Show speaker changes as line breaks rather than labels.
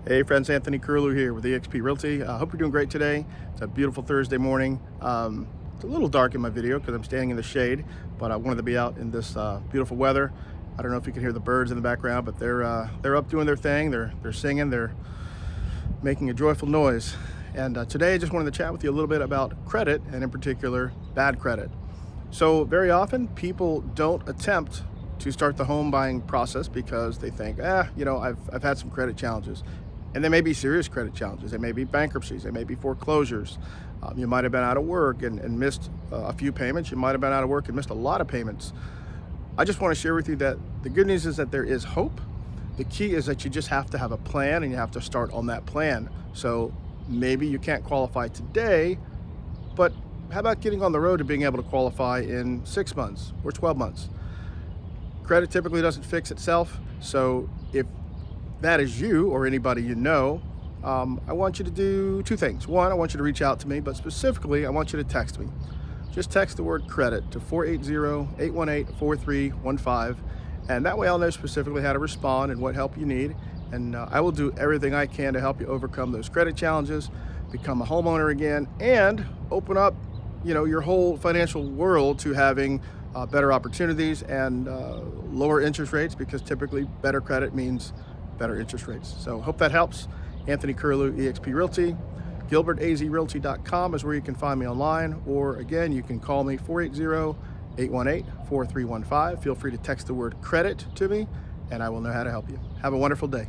Hey friends, Anthony Curlew here with eXp Realty. I hope you're doing great today. It's a beautiful Thursday morning. It's a little dark in my video because I'm standing in the shade, but I wanted to be out in this beautiful weather. I don't know if you can hear the birds in the background, but they're up doing their thing. They're singing. They're making a joyful noise. And today I just wanted to chat with you a little bit about credit, and in particular, bad credit. So very often people don't attempt to start the home buying process because they think, I've had some credit challenges. And they may be serious credit challenges. They may be bankruptcies. They may be foreclosures. You might have been out of work and missed a few payments. You might have been out of work and missed a lot of payments. I just want to share with you that the good news is that there is hope. The key is that you just have to have a plan, and you have to start on that plan. So maybe you can't qualify today, but how about getting on the road to being able to qualify in 6 months or 12 months? Credit typically doesn't fix itself. So if that is you or anybody you know, I want you to do two things. One, I want you to reach out to me, but specifically, I want you to text me. Just text the word credit to 480-818-4315. And that way I'll know specifically how to respond and what help you need. And I will do everything I can to help you overcome those credit challenges, become a homeowner again, and open up, your whole financial world to having better opportunities and lower interest rates, because typically better credit means better interest rates. So hope that helps. Anthony Curlew, eXp Realty. GilbertAZRealty.com is where you can find me online, or again, you can call me 480-818-4315. Feel free to text the word credit to me, and I will know how to help you. Have a wonderful day.